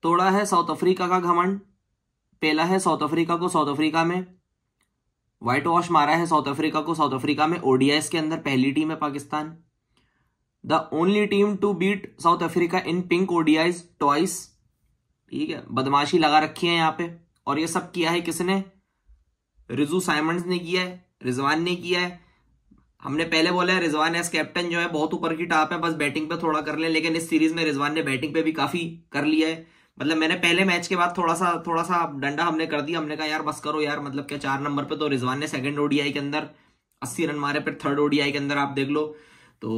तोड़ा है South Africa का घमंड, पेला है साउथ अफ्रीका को साउथ अफ्रीका में, व्हाइट वॉश मारा है साउथ अफ्रीका को साउथ अफ्रीका में। ओडीआईस के अंदर पहली टीम है Pakistan, the only team to beat South Africa in pink ODIs twice. ठीक है, बदमाशी लगा रखी है यहाँ पे। और ये सब किया है किसने? रिजू साइमंड्स ने किया है, रिजवान ने किया है। हमने पहले बोला है रिजवान एस कैप्टन जो है बहुत ऊपर की टाप है, बस बैटिंग पे थोड़ा कर ले, लेकिन इस सीरीज में रिजवान ने बैटिंग पे भी काफी कर लिया है। मतलब मैंने पहले मैच के बाद थोड़ा सा डंडा हमने कर दिया, हमने कहा यार बस करो यार, मतलब क्या 4 नंबर पे तो रिजवान ने सेकंड ओडीआई के अंदर 80 रन मारे, फिर थर्ड ओडीआई के अंदर आप देख लो तो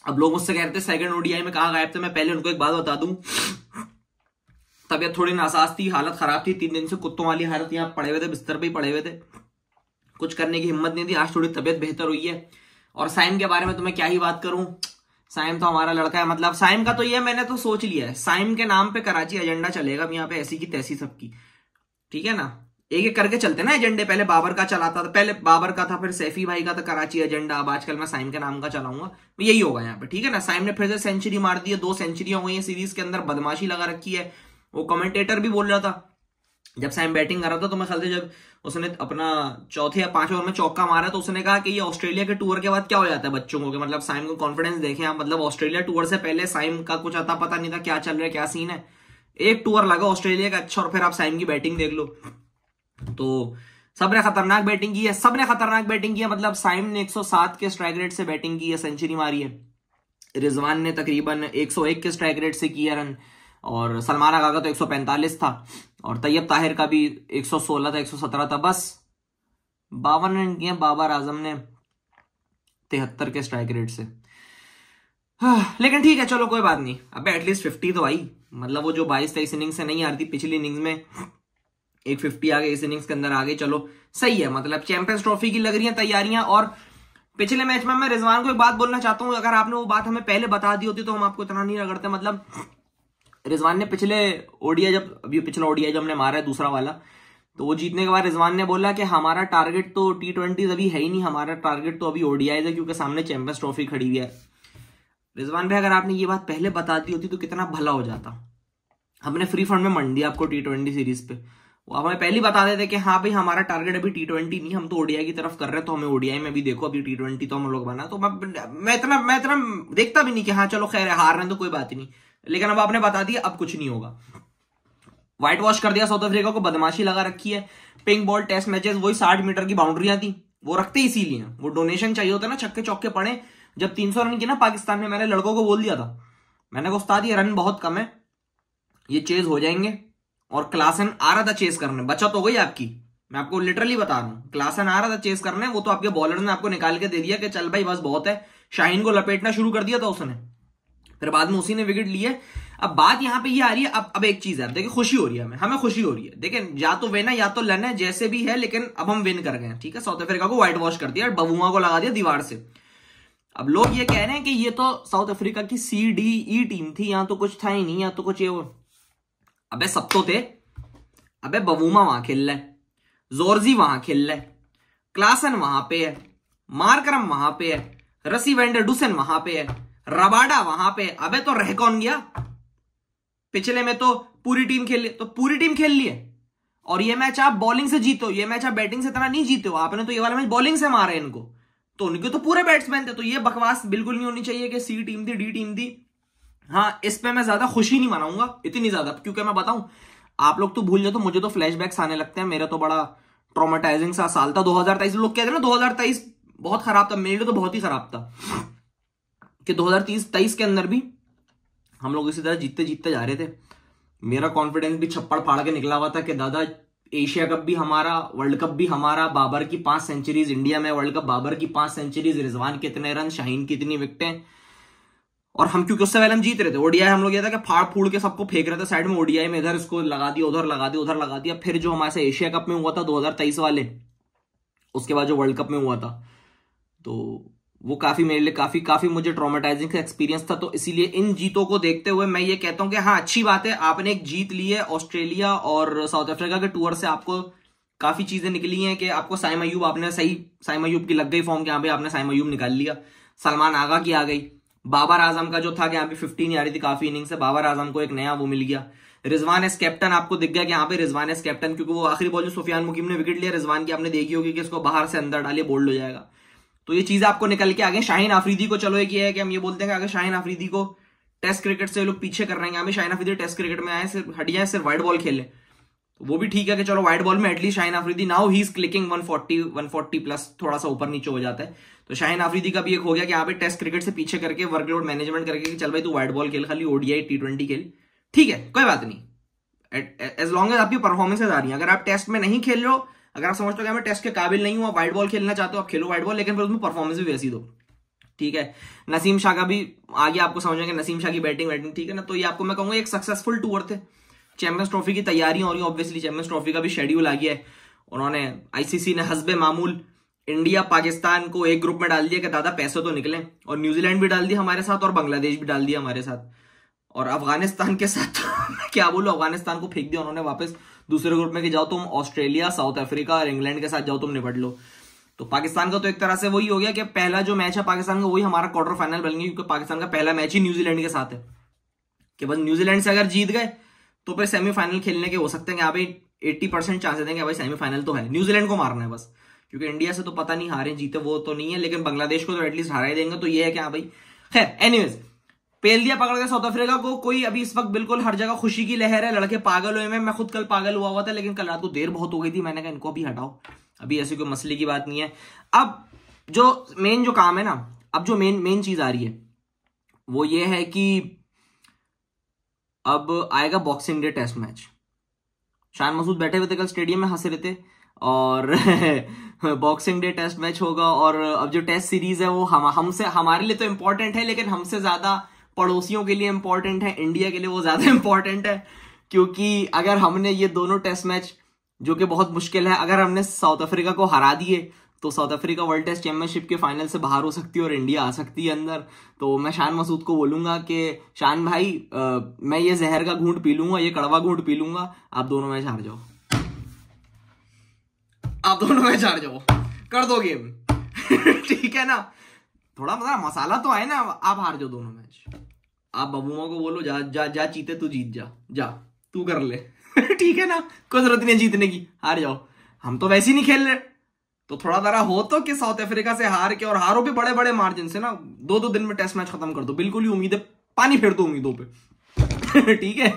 अब लोग मुझसे कहते हैं सेकंड ओडीआई में कहाँ गायब थे। मैं पहले उनको एक बात बता दूं, तबीयत थोड़ी नासाज थी, हालत खराब थी, 3 दिन से कुत्तों वाली हालत, यहाँ पड़े हुए थे, बिस्तर पे ही पड़े हुए थे, कुछ करने की हिम्मत नहीं थी। आज थोड़ी तबीयत बेहतर हुई है। और साइम के बारे में तो मैं क्या ही बात करूं, साइम तो हमारा लड़का है। मतलब साइम का तो ये मैंने तो सोच लिया है, साइम के नाम पे कराची एजेंडा चलेगा अब यहाँ पे, ऐसी की तैसी सबकी। ठीक है ना, एक एक करके चलते ना एजेंडे। पहले बाबर का चलाता था, पहले बाबर का था, फिर सैफी भाई का था कराची एजेंडा, अब आजकल मैं साइम के नाम का चलाऊंगा, यही होगा यहाँ पे। ठीक है ना, साइम ने फिर से सेंचुरी मार दी है, 2 सेंचुरियां हुई है सीरीज के अंदर, बदमाशी लगा रखी है। वो कमेंटेटर भी बोल रहा था जब साइम बैटिंग कर रहा था, तो मैं ख्याल से जब उसने अपना चौथे या 5वें ओवर में चौका मारा तो उसने कहा कि ये ऑस्ट्रेलिया के टूर के बाद क्या हो जाता है बच्चों को, कि मतलब साइम को कॉन्फिडेंस देखें आप। मतलब ऑस्ट्रेलिया टूर से पहले साइम का कुछ आता पता नहीं था क्या चल रहा है, क्या सीन है। एक टूर लगा ऑस्ट्रेलिया का अच्छा, और फिर आप साइम की बैटिंग देख लो। तो सबने खतरनाक बैटिंग की है, सबने खतरनाक बैटिंग की है। मतलब साइम ने 107 के स्ट्राइक रेट से बैटिंग की है, सेंचुरी मारी है। रिजवान ने तकरीबन 101 के स्ट्राइक रेट से किया रन, और सलमान आगा का तो 145 था, और तैयब ताहिर का भी 116 था, 117 था। बस 52 रन किए बाबर आजम ने 73 के स्ट्राइक रेट से। लेकिन ठीक है, चलो कोई बात नहीं। अबे एटलीस्ट 50 तो आई। मतलब वो जो 22-23 इनिंग्स से नहीं आ रही थी, पिछली इनिंग्स में एक 50 आ गई, इस इनिंग्स के अंदर आ गई, चलो सही है। मतलब चैंपियंस ट्रॉफी की लग रही है तैयारियां। और पिछले मैच में मैं रिजवान को एक बात बोलना चाहता हूं, अगर आपने वो बात हमें पहले बता दी होती तो हम आपको इतना नहीं रगड़ते। मतलब रिजवान ने पिछले ओडीआई, जब अभी पिछला ओडीआई जब हमने मारा है दूसरा वाला, तो वो जीतने के बाद रिजवान ने बोला कि हमारा टारगेट तो T20 अभी है ही नहीं, हमारा टारगेट तो अभी ओडीआई है, क्योंकि सामने चैंपियंस ट्रॉफी खड़ी हुई है। रिजवान भाई अगर आपने ये बात पहले बता दी होती तो कितना भला हो जाता। हमने फ्री फंड में मंडी आपको T20 सीरीज पे, वो हमें पहले ही बता देते कि हाँ भाई हमारा टारगेट अभी T20 नहीं, हम तो ओडीआई की तरफ कर रहे हैं, तो हमें ओडीआई में भी देखो, अभी T20 तो हम लोग बना। तो मैं इतना देखता भी नहीं कि हाँ चलो खैर हार रहे हैं तो कोई बात नहीं, लेकिन अब आपने बता दिया, अब कुछ नहीं होगा। व्हाइट वॉश कर दिया साउथ अफ्रीका को, बदमाशी लगा रखी है। पिंक बॉल टेस्ट मैचेस वही 60 मीटर की बाउंड्रियां थी, वो रखते इसीलिए, वो डोनेशन चाहिए होता है ना, छक्के चौके पड़े। जब 300 रन की ना पाकिस्तान में, मैंने लड़कों को बोल दिया था, मैंने कहा उस्ताद ये रन बहुत कम है, ये चेज हो जाएंगे। और क्लासन आ रहा था चेस करने, बचत हो गई आपकी, मैं आपको लिटरली बता रहा हूं। क्लासन आ रहा था चेस करने, वो तो आपके बॉलर ने आपको निकाल के दे दिया कि चल भाई बस बहुत है। शाहीन को लपेटना शुरू कर दिया था उसने, फिर बाद में उसी ने विकेट लिए। अब बात यहां पे ये आ रही है, अब एक चीज है, देखिए खुशी हो रही है हमें खुशी हो रही है। देखिए या तो विन है या तो लन है, जैसे भी है, लेकिन अब हम विन कर गए। ठीक है, साउथ अफ्रीका को व्हाइट वॉश कर दिया, बबुआ को लगा दिया दीवार से। अब लोग ये कह रहे हैं कि ये तो साउथ अफ्रीका की CDE टीम थी, यहां तो कुछ था ही नहीं, यहां तो कुछ ये वो। अबे सब तो थे। अबे बबूमा वहां खेल रहा है, जोरजी वहां खेल रहा है, क्लासन वहां पे है, मार्करम वहां पे है, रसी वेंडरडुसन वहां पे है, रबाडा वहां पे। अबे तो रह कौन गया? पिछले में तो पूरी टीम खेल ली, तो पूरी टीम खेल ली है। और ये मैच आप बॉलिंग से जीते हो, ये मैच आप बैटिंग से इतना नहीं जीते हो। आपने तो ये वाला मैच बॉलिंग से मारा है इनको, तो उनके तो पूरे बैट्समैन थे। तो ये बकवास बिल्कुल नहीं होनी चाहिए कि C टीम थी, D टीम थी। हाँ, इस पे मैं ज्यादा खुशी नहीं मनाऊंगा, इतनी ज्यादा, क्योंकि मैं बताऊं आप लोग तो भूल जाओ, तो मुझे तो फ्लैशबैक्स आने लगते हैं। मेरा तो बड़ा ट्रॉमेटाइजिंग सा साल था 2023। लोग कहते हैं ना 2023 बहुत खराब था, मेरे लिए तो बहुत ही खराब था, कि 2023 के अंदर भी हम लोग इसी तरह जीतते जीतते जा रहे थे। मेरा कॉन्फिडेंस भी छप्पड़ फाड़ के निकला हुआ था कि दादा एशिया कप भी हमारा, वर्ल्ड कप भी हमारा, बाबर की 5 सेंचुरीज इंडिया में, वर्ल्ड कप बाबर की 5 सेंचुरीज, रिजवान के इतने रन, शाहीन की इतनी विकेटें। और हम क्योंकि उससे पहले हम जीत रहे थे ओडीआई, हम लोग ये था कि फाड़ फूड़ के सबको फेंक रहे थे साइड में, ओडीआई में इधर इसको लगा दिया, उधर लगा दिया, उधर लगा दिया। फिर जो हमारे से एशिया कप में हुआ था 2023 वाले, उसके बाद जो वर्ल्ड कप में हुआ था, तो वो काफी मेरे लिए काफी मुझे ट्रॉमेटाइजिंग का एक्सपीरियंस था। तो इसीलिए इन जीतों को देखते हुए मैं ये कहता हूं कि हाँ अच्छी बात है, आपने एक जीत ली है। ऑस्ट्रेलिया और साउथ अफ्रीका के टूर से आपको काफी चीजें निकली हैं, कि आपको साइम अयूब, आपने सही साइम अयूब की लग गई फॉर्म के, यहाँ पे आपने साइम अयूब निकाल लिया, सलमान आगा की आ गई, बाबर आजम का जो था कि यहाँ पे 15 आ रही थी काफी इनिंग से, बाबर आजम को एक नया वो मिल गया। रिजवान एस कैप्टन आपको दिख गया कि यहाँ पे रिजवान एस कैप्टन, क्योंकि वो आखिरी बॉल जो सुफियान मुकीम ने विकेट लिया रिजवान की, आपने देखी होगी कि इसको बाहर से अंदर डालिए बोल्ड हो जाएगा। तो ये चीज आपको निकल के आगे। शाहीन आफरीदी को चलो एक ये है कि हम ये बोलते हैं कि अगर शाहीन आफरीदी को टेस्ट क्रिकेट से लोग पीछे कर रहे हैं, यहाँ पे शाहीन आफरीदी टेस्ट क्रिकेट में आए सिर्फ हट जाए, सिर्फ वाइड बॉल खेले, तो वो भी ठीक है कि चलो वाइड बॉल में at least Shaheen Afridi now he is clicking 140 plus, थोड़ा सा ऊपर नीचे हो जाता है। तो शाहीन आफरीदी का भी एक हो गया कि यहाँ पे टेस्ट क्रिकेट से पीछे करके वर्कलोड मैनेजमेंट करके कि चल भाई तू वाइड बॉल खेल, खाली ओडीआई T20 खेल, ठीक है कोई बात नहीं, एज लॉन्ग एज आपकी परफॉर्मेंसेज आ रही हैं। अगर आप टेस्ट में नहीं खेल रहे हो, अगर आप समझते हो कि मैं टेस्ट के काबिल नहीं हूं, वाइड बॉल खेलना चाहते हो, आप खेलो वाइड बॉल, लेकिन फिर उसमें परफॉर्मेंस भी वैसी दो, ठीक है। नसीम शाह का भी आगे आपको समझ में, नसीम शाह की बैटिंग ठीक है ना। तो ये आपको मैं कहूंगा एक सक्सेसफुल टूर थे। चैंपियंस ट्रॉफी की तैयारियां हो रही है, ऑब्वियसली चैंपियंस ट्रॉफी का भी शेड्यूल आ गया है। उन्होंने आईसीसी ने हस्बे मामूल इंडिया पाकिस्तान को एक ग्रुप में डाल दिया कि दादा पैसे तो निकले, और न्यूजीलैंड भी डाल दिया हमारे साथ और बांग्लादेश भी डाल दिया हमारे साथ, और अफगानिस्तान के साथ क्या बोलूं, अफगानिस्तान को फेंक दिया उन्होंने वापस दूसरे ग्रुप में कि जाओ तुम ऑस्ट्रेलिया, साउथ अफ्रीका और इंग्लैंड के साथ जाओ तुम निपट लो। तो पाकिस्तान का तो एक तरह से वही हो गया कि पहला जो मैच है पाकिस्तान का वही हमारा क्वार्टर फाइनल बन गया, क्योंकि पाकिस्तान का पहला मैच ही न्यूजीलैंड के साथ है कि बस न्यूजीलैंड से अगर जीत गए तो फिर सेमीफाइनल खेलने के हो सकते हैं कि यहाँ पे 80% चांसेस हैं कि भाई सेमीफाइनल तो है, न्यूजीलैंड को मारना है बस, क्योंकि इंडिया से तो पता नहीं हारे जीते वो तो नहीं है, लेकिन बांग्लादेश को तो एटलीस्ट हरा ही देंगे। तो ये है कि हाँ भाई खैर एनीवेज, पेल दिया पकड़ के साउथ अफ्रीका को। कोई अभी इस वक्त बिल्कुल हर जगह खुशी की लहर है, लड़के पागल हुए। मैं खुद कल पागल हुआ था, लेकिन कल रात को देर बहुत हो गई थी, मैंने कहा इनको भी हटाओ, अभी ऐसी कोई मसले की बात नहीं है। अब जो मेन जो काम है ना, अब जो मेन चीज आ रही है वो ये है कि अब आएगा boxing day test match. Shan Masood बैठे हुए थे कल स्टेडियम में, हंस रहे थे, और बॉक्सिंग डे टेस्ट मैच होगा। और अब जो टेस्ट सीरीज है वो हमसे, हमारे लिए तो इंपॉर्टेंट है, लेकिन हमसे ज्यादा पड़ोसियों के लिए इंपॉर्टेंट है, इंडिया के लिए वो ज्यादा इंपॉर्टेंट है। क्योंकि अगर हमने ये दोनों टेस्ट मैच, जो कि बहुत मुश्किल है, अगर हमने साउथ अफ्रीका को हरा दिए तो South Africa World Test Championship के फाइनल से बाहर हो सकती है और इंडिया आ सकती है अंदर। तो मैं शान मसूद को बोलूंगा कि शान भाई मैं ये जहर का घूंट पी लूंगा, ये कड़वा घूंट पी लूंगा, आप दोनों मैच हार जाओ, आप दोनों मैच हार जाओ, कर दो गेम ठीक है ना, थोड़ा मतलब मसाला तो आए ना, आप हार जाओ दोनों मैच। आप बबुआ को बोलो जा जा जा चीते तू जीत जा, जा तू कर ले ठीक है ना, कोई जरूरत नहीं जीतने की, हार जाओ, हम तो वैसे ही नहीं खेल रहे। तो थोड़ा जरा हो तो कि साउथ अफ्रीका से हार के, और हारो भी बड़े बड़े मार्जिन से ना, 2-2 दिन में टेस्ट मैच खत्म कर दो, बिल्कुल ही उम्मीदें पानी फेर दो उम्मीदों पे ठीक है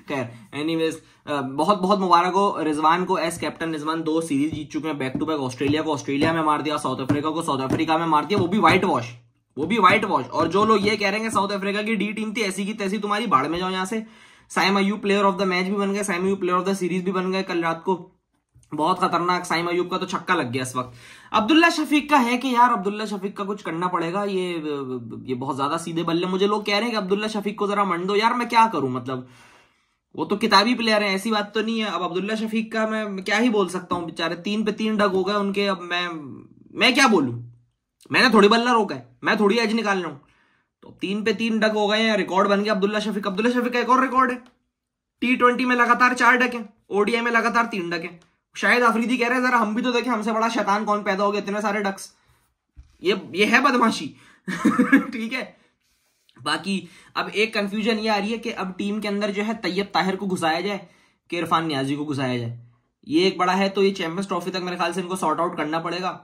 खैर एनीवेज, बहुत बहुत मुबारक हो रिजवान को एज कैप्टन। रिजवान 2 सीरीज जीत चुके हैं बैक टू बैक। ऑस्ट्रेलिया को ऑस्ट्रेलिया में मार दिया, साउथ अफ्रीका को साउथ अफ्रीका में मार दिया, वो भी व्हाइट वॉश, वो भी व्हाइट वॉश। और जो लोग ये कह रहे हैं साउथ अफ्रीका की डी टीम थी ऐसी की तैसी, तुम्हारी भाड़ में जाओ यहाँ से। Saim Ayub player of the match भी बन गए, Saim Ayub player of the series भी बन गए कल रात को, बहुत खतरनाक। साइम अयूब का तो छक्का लग गया इस वक्त। अब्दुल्ला शफीक का है कि यार अब्दुल्ला शफीक का कुछ करना पड़ेगा, ये बहुत ज्यादा सीधे बल्ले। मुझे लोग कह रहे हैं कि अब्दुल्ला शफीक को जरा मंड दो, यार मैं क्या करूं, मतलब वो तो किताबी प्लेयर है, ऐसी बात तो नहीं है। अब अब्दुल्ला शफीक का मैं क्या ही बोल सकता हूँ, बेचारे 3 पे 3 डग हो गए उनके। अब मैं क्या बोलूं, मैंने थोड़ी बल्ला रोका है, मैं थोड़ी एज निकाल रहा हूं। तो 3 पे 3 डग हो गए हैं, रिकॉर्ड बन गया अब्दुल्ला शफीक। अब्दुल्ला शफीक का एक और रिकॉर्ड है, T20 में लगातार 4 डक है, ओडीआई में लगातार 3 डक है। शायद आफरीदी कह रहे हैं जरा हम भी तो देखें, हमसे बड़ा शैतान कौन पैदा हो गया, इतने सारे डक्स, ये है बदमाशी ठीक है। बाकी अब एक कंफ्यूजन ये आ रही है कि अब टीम के अंदर जो है तैयब ताहिर को घुसाया जाए कि इरफान नियाजी को घुसाया जाए, ये एक बड़ा है। तो ये चैंपियंस ट्रॉफी तक मेरे ख्याल से इनको सॉर्ट आउट करना पड़ेगा।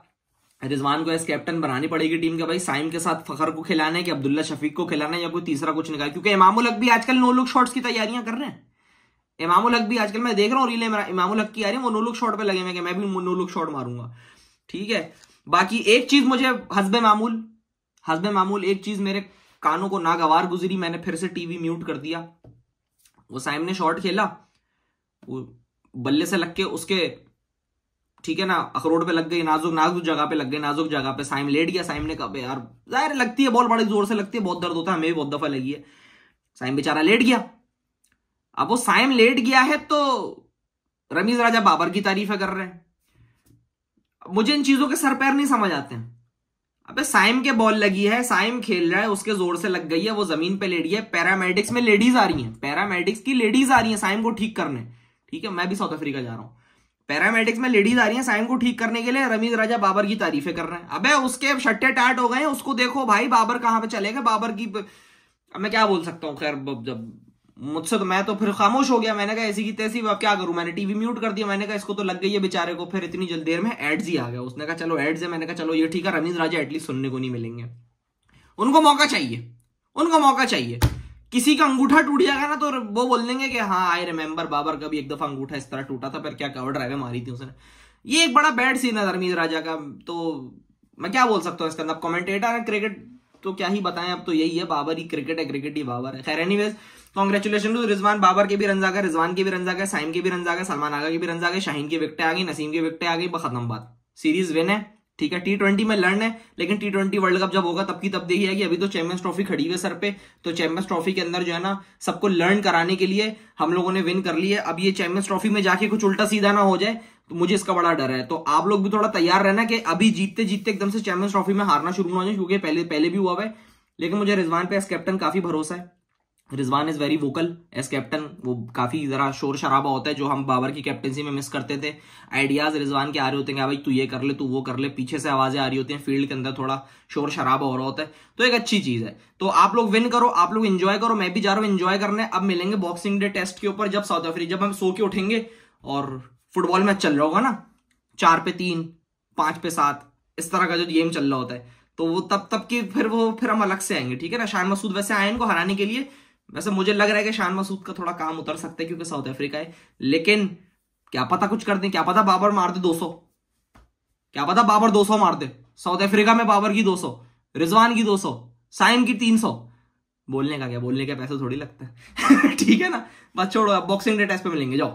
रिजवान को एज कैप्टन बनानी पड़ेगी टीम के, भाई साइम के साथ फखर को खिलाना है कि अब्दुल्ला शफीक को खिलाना है, या कोई तीसरा कुछ निकाल। क्योंकि इमामुल हक भी आजकल नो लुक शॉट्स की तैयारियां कर रहे हैं। इमामुल हक भी आजकल मैं देख रहा हूँ रीले में इमामुल हक की आ रही है, वो नो लुक शॉट पे लगे हुए, मैं भी नो लुक शॉट मारूंगा, ठीक है। बाकी एक चीज मुझे हस्बे मामूल एक चीज मेरे कानों को नागवार गुजरी, मैंने फिर से टीवी म्यूट कर दिया। वो साइम ने शॉट खेला, वो बल्ले से लग के उसके, ठीक है ना, अखरोट पे लग गई, नाजुक जगह पे लग गई, नाजुक जगह पे साइम लेट गया। साइम ने कहा यार जाहिर लगती है बॉल बड़ी जोर से लगती है, बहुत दर्द होता है, हमें भी बहुत दफा लगी है। साइम बेचारा लेट गया। अब वो साइम लेट गया है तो रमीज राजा बाबर की तारीफें कर रहे हैं। मुझे इन चीजों के सर पैर नहीं समझ आते हैं। अबे साइम के बॉल लगी है, साइम खेल रहा है, उसके जोर से लग गई है, वो जमीन पे लेटी है। पैरामेडिक्स में लेडीज आ रही हैं, पैरामेडिक्स की लेडीज आ रही हैं साइम को ठीक करने, ठीक है। मैं भी साउथ अफ्रीका जा रहा हूं, पैरामेडिक्स में लेडीज आ रही हैं साइम को ठीक करने के लिए, रमीज राजा बाबर की तारीफें कर रहे हैं। अबे उसके शट्टे टाट हो गए हैं, उसको देखो भाई, बाबर कहां पे चले गए, बाबर की अब मैं क्या बोल सकता हूँ। खैर जब मुझसे तो मैं तो फिर खामोश हो गया, मैंने कहा ऐसी की तैसी, अब क्या करूं, मैंने टीवी म्यूट कर दिया। मैंने कहा इसको तो लग गई है बेचारे को। फिर इतनी जल्दी देर में एड्स ही आ गया, उसने कहा चलो एड्स है, मैंने कहा चलो ये ठीक है, रमीज राजा एटलीस्ट सुनने को नहीं मिलेंगे। उनको मौका चाहिए, उनको मौका चाहिए। किसी का अंगूठा टूट जाएगा ना तो वो बोल देंगे कि हाँ आई रिमेंबर बाबर का भी एक दफा अंगूठा इस तरह टूटा था, फिर क्या कवर ड्राइव मारी थी उसने। ये एक बड़ा बैड सीन है रमीज राजा का। तो मैं क्या बोल सकता हूँ इसके अंदर, कमेंटेटर है क्रिकेट तो क्या ही बताएं, अब तो यही है, बाबर ही क्रिकेट है, क्रिकेट ही बाबर है। खैर anyways, congratulation to Rizwan, Babar के भी रन आ गए, रिजवान के भी रन आ गए, साइम के भी रन आ गए, सलमान आगा के भी रन आ गए, शाहीन की विकेटें आ गई, नसीम की विकेटें आ गई, खत्म बात, सीरीज विन है। ठीक है, T20 में लर्न है, लेकिन T20 वर्ल्ड कप जब होगा तब की तब देखी जाएगी। अभी तो चैंपियंस ट्रॉफी खड़ी हुई सर पे, तो चैंपियंस ट्रॉफी के अंदर जो है ना, सबको लर्न कराने के लिए हम लोगों ने विन कर ली है। अब ये चैंपियंस ट्रॉफी में जाके कुछ उल्टा सीधा ना हो जाए, तो मुझे इसका बड़ा डर है। तो आप लोग भी थोड़ा तैयार रहना कि अभी जीतते जीतते एकदम से चैंपियंस ट्रॉफी में हारना शुरू ना हो जाए, क्योंकि पहले भी हुआ है। लेकिन मुझे रिजवान पे एज कैप्टन काफी भरोसा है। Rizwan is very vocal as captain, वो काफी जरा शोर शराबा होता है जो हम बाबर की कैप्टनसी में मिस करते थे। आइडियाज रिजवान के आ रहे होते हैं, भाई तू ये कर ले, तू वो कर ले, पीछे से आवाजें आ रही होती हैं, फील्ड के अंदर थोड़ा शोर शराबा हो रहा होता है, तो एक अच्छी चीज है। तो आप लोग विन करो, आप लोग एंजॉय करो, मैं भी जा रहा हूं एंजॉय करने। अब मिलेंगे बॉक्सिंग डे टेस्ट के ऊपर, जब साउथ अफ्रीका, जब हम सो के उठेंगे और फुटबॉल मैच चल रहा होगा ना, 4-3, 5-7 इस तरह का जो गेम चल रहा होता है, तो वो तब की फिर हम अलग से आएंगे। ठीक है ना, शान मसूद वैसे आए इनको हराने के लिए। वैसे मुझे लग रहा है कि शान मसूद का थोड़ा काम उतर सकता है क्योंकि साउथ अफ्रीका है, लेकिन क्या पता कुछ कर दें, क्या पता बाबर मार दे 200, क्या पता बाबर 200 मार दे। साउथ अफ्रीका में बाबर की 200, रिजवान की 200, साइम की 300। बोलने का क्या, बोलने के पैसे थोड़ी लगता है ठीक है ना, बस छोड़ो, अब बॉक्सिंग डे टेस्ट पे मिलेंगे, जाओ।